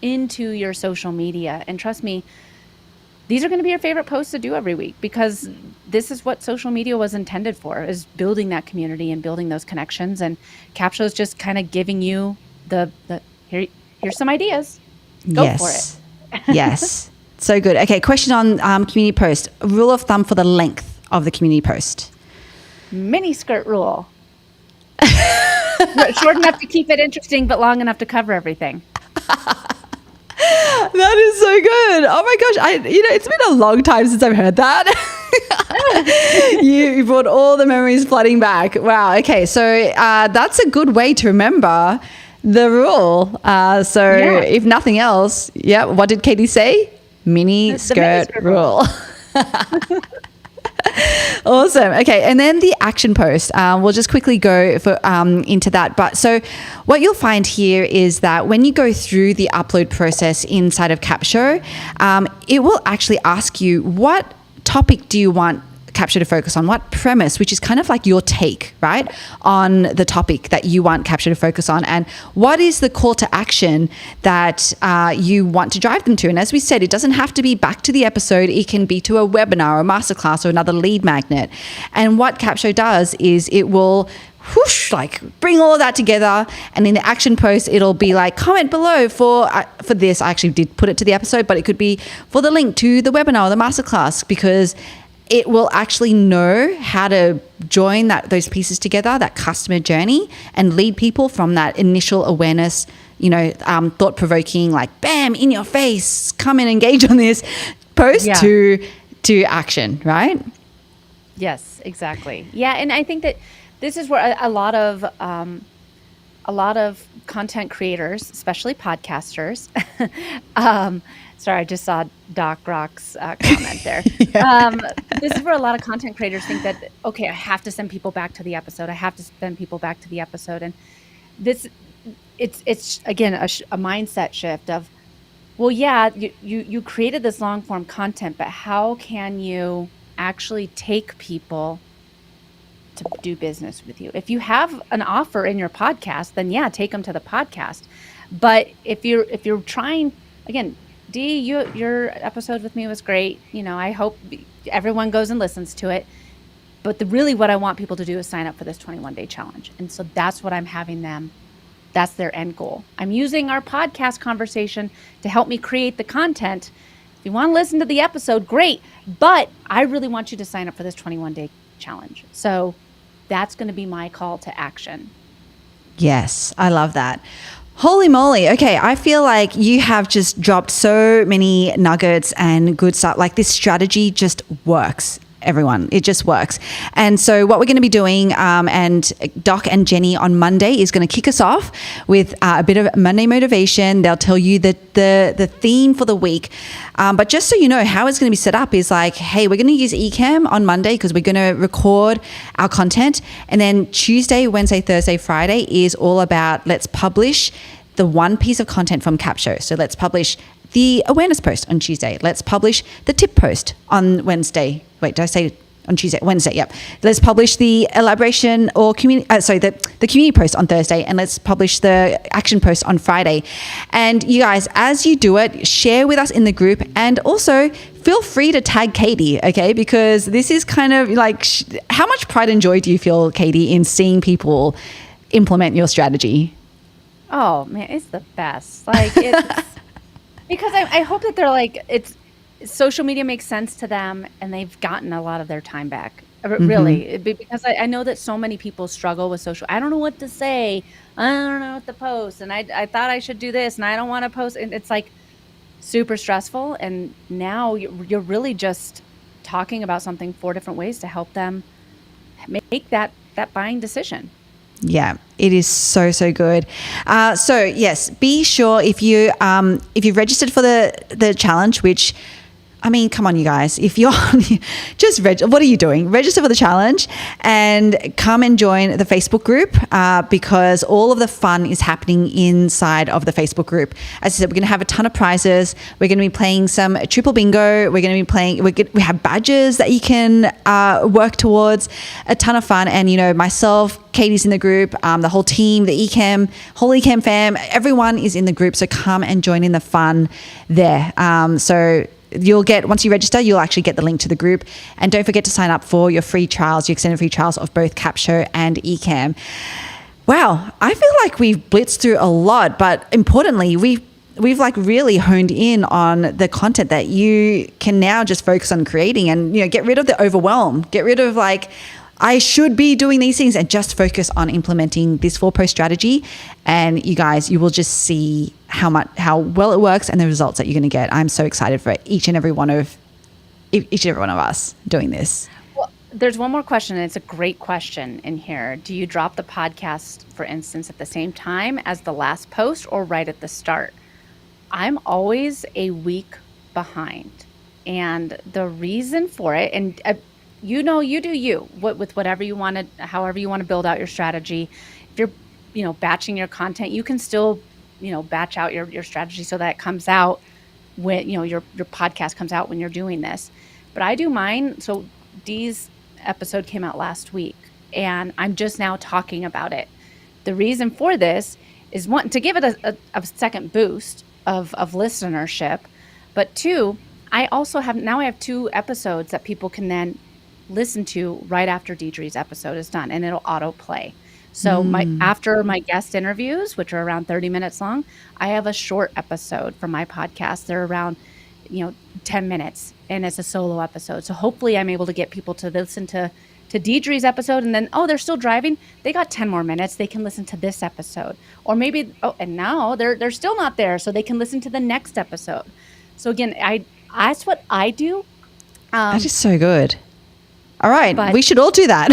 into your social media. And trust me, these are going to be your favorite posts to do every week, because this is what social media was intended for, is building that community and building those connections. And Capsho is just kind of giving you here's some ideas. Go for it. Yes. So good. Okay, question on community post. Rule of thumb for the length of the community post. Mini skirt rule. Short enough to keep it interesting, but long enough to cover everything. That is so good. Oh my gosh. It's been a long time since I've heard that. You brought all the memories flooding back. Wow. Okay. So that's a good way to remember the rule. If nothing else, what did Katie say? Mini skirt rule. Awesome. Okay. And then the action post, we'll just quickly go into that. But so what you'll find here is that when you go through the upload process inside of Capsho, it will actually ask you, what topic do you want Capsho to focus on? What premise, which is kind of like your take, right, on the topic that you want Capsho to focus on, and what is the call to action that you want to drive them to? And as we said, it doesn't have to be back to the episode. It can be to a webinar, a masterclass, or another lead magnet. And what Capsho does is it will bring all of that together, and in the action post it'll be like, comment below for this. I actually did put it to the episode, but it could be for the link to the webinar or the masterclass, because it will actually know how to join those pieces together, that customer journey, and lead people from that initial awareness, thought-provoking, like, bam, in your face, come and engage on this post to action, right? Yes, exactly. Yeah, and I think that this is where a lot of content creators, especially podcasters, sorry, I just saw Doc Rock's comment there. This is where a lot of content creators think that, okay, I have to send people back to the episode. And it's again, a mindset shift of, well, yeah, you created this long form content, but how can you actually take people to do business with you? If you have an offer in your podcast, then take them to the podcast. But if you're trying, again, Dee, your episode with me was great. I hope everyone goes and listens to it. But really what I want people to do is sign up for this 21-day challenge. And so that's what I'm having them. That's their end goal. I'm using our podcast conversation to help me create the content. If you want to listen to the episode, great. But I really want you to sign up for this 21-day challenge. So that's going to be my call to action. Yes, I love that. Holy moly. Okay, I feel like you have just dropped so many nuggets and good stuff. Like, this strategy just works, everyone. It just works. And so what we're going to be doing, and Doc and Jenny on Monday is going to kick us off with a bit of Monday motivation. They'll tell you the theme for the week. But just so you know, how it's going to be set up is like, hey, we're going to use Ecamm on Monday because we're going to record our content. And then Tuesday, Wednesday, Thursday, Friday is all about, let's publish the one piece of content from Capsho. So let's publish the awareness post on Tuesday. Let's publish the tip post on Wednesday. Wait, did I say on Tuesday? Wednesday, yep. Let's publish the elaboration or the community post on Thursday, and let's publish the action post on Friday. And you guys, as you do it, share with us in the group, and also feel free to tag Katie, okay? Because this is kind of like, how much pride and joy do you feel, Katie, in seeing people implement your strategy? Oh man, it's the best. Like, it's because I hope that they're like, social media makes sense to them and they've gotten a lot of their time back. Really, because I know that so many people struggle with social. I don't know what to say. I don't know what to post. And I thought I should do this and I don't want to post. And it's like super stressful. And now you're really just talking about something 4 different ways to help them make that buying decision. Yeah, it is so good. So yes, be sure if you've registered for the challenge, which, I mean, come on, you guys. If you're just what are you doing? Register for the challenge and come and join the Facebook group, because all of the fun is happening inside of the Facebook group. As I said, we're going to have a ton of prizes. We're going to be playing some triple bingo. We're going to be playing. We have badges that you can work towards. A ton of fun. And myself, Katie's in the group. The whole team, the whole Ecamm fam, everyone is in the group. So come and join in the fun there. So you'll get, once you register, you'll actually get the link to the group. And don't forget to sign up for your free trials, your extended free trials of both Capsho and Ecamm. Wow, I feel like we've blitzed through a lot, but importantly, we've like really honed in on the content that you can now just focus on creating, and get rid of the overwhelm. Get rid of like, I should be doing these things, and just focus on implementing this 4-post strategy. And you guys, you will just see how well it works and the results that you're going to get. I'm so excited for each and every one of us doing this. Well, there's one more question, and it's a great question in here. Do you drop the podcast, for instance, at the same time as the last post or right at the start? I'm always a week behind. And the reason for it, and you do you with whatever you want to, however you want to build out your strategy. If you're, batching your content, you can still, batch out your strategy so that it comes out when, your podcast comes out when you're doing this. But I do mine. So Dee's episode came out last week, and I'm just now talking about it. The reason for this is, one, to give it a second boost of listenership, but two, I have 2 episodes that people can then listen to right after Deidre's episode is done, and it'll auto play. So after my guest interviews, which are around 30 minutes long, I have a short episode for my podcast. They're around 10 minutes, and it's a solo episode. So hopefully I'm able to get people to listen to Deidre's episode, and then, they're still driving. They got 10 more minutes. They can listen to this episode. Or maybe, and now they're still not there, so they can listen to the next episode. So again, that's what I do. That is so good. All right, we should all do that.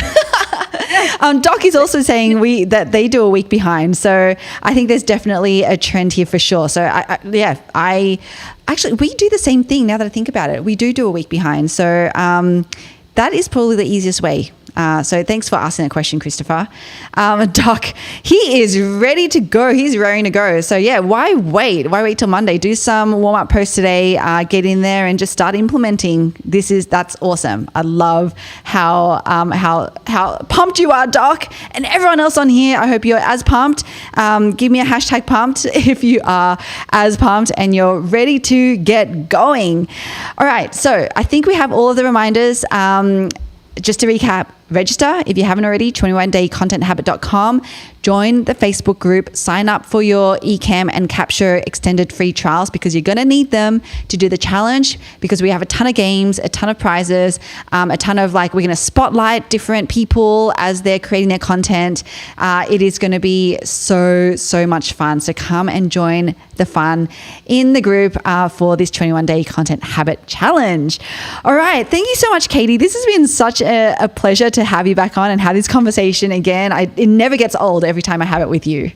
Doc is also saying that they do a week behind. So I think there's definitely a trend here for sure. So I actually, we do the same thing now that I think about it. We do a week behind. So that is probably the easiest way. So thanks for asking that question, Christopher. Doc, he is ready to go. He's raring to go. So yeah, why wait? Why wait till Monday? Do some warm-up posts today, get in there and just start implementing. That's awesome. I love how pumped you are, Doc, and everyone else on here. I hope you're as pumped. Give me a hashtag pumped if you are as pumped and you're ready to get going. All right. So I think we have all of the reminders. Just to recap, register if you haven't already, 21daycontenthabit.com. Join the Facebook group. Sign up for your Ecamm and Capsho extended free trials, because you're going to need them to do the challenge, because we have a ton of games, a ton of prizes, a ton of we're going to spotlight different people as they're creating their content. It is going to be so much fun. So come and join the fun in the group for this 21-day content habit challenge. All right. Thank you so much, Katie. This has been such a pleasure to have you back on and have this conversation again. It never gets old every time I have it with you.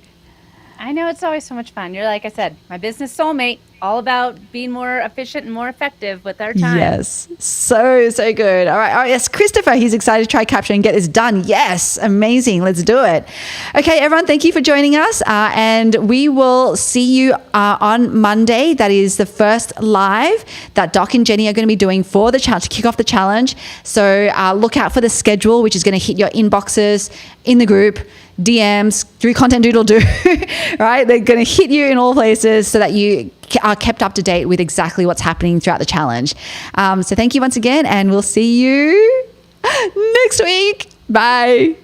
I know, it's always so much fun. You're, like I said, my business soulmate, all about being more efficient and more effective with our time. Yes. So good. All right. Yes. Christopher, he's excited to try Capsho and get this done. Yes. Amazing. Let's do it. Okay, everyone. Thank you for joining us. And we will see you on Monday. That is the first live that Doc and Jenny are going to be doing for the challenge, to kick off the challenge. So look out for the schedule, which is going to hit your inboxes in the group, DMs, through Content Doodle Doo, right? They're going to hit you in all places so that you are kept up to date with exactly what's happening throughout the challenge. So thank you once again, and we'll see you next week. Bye.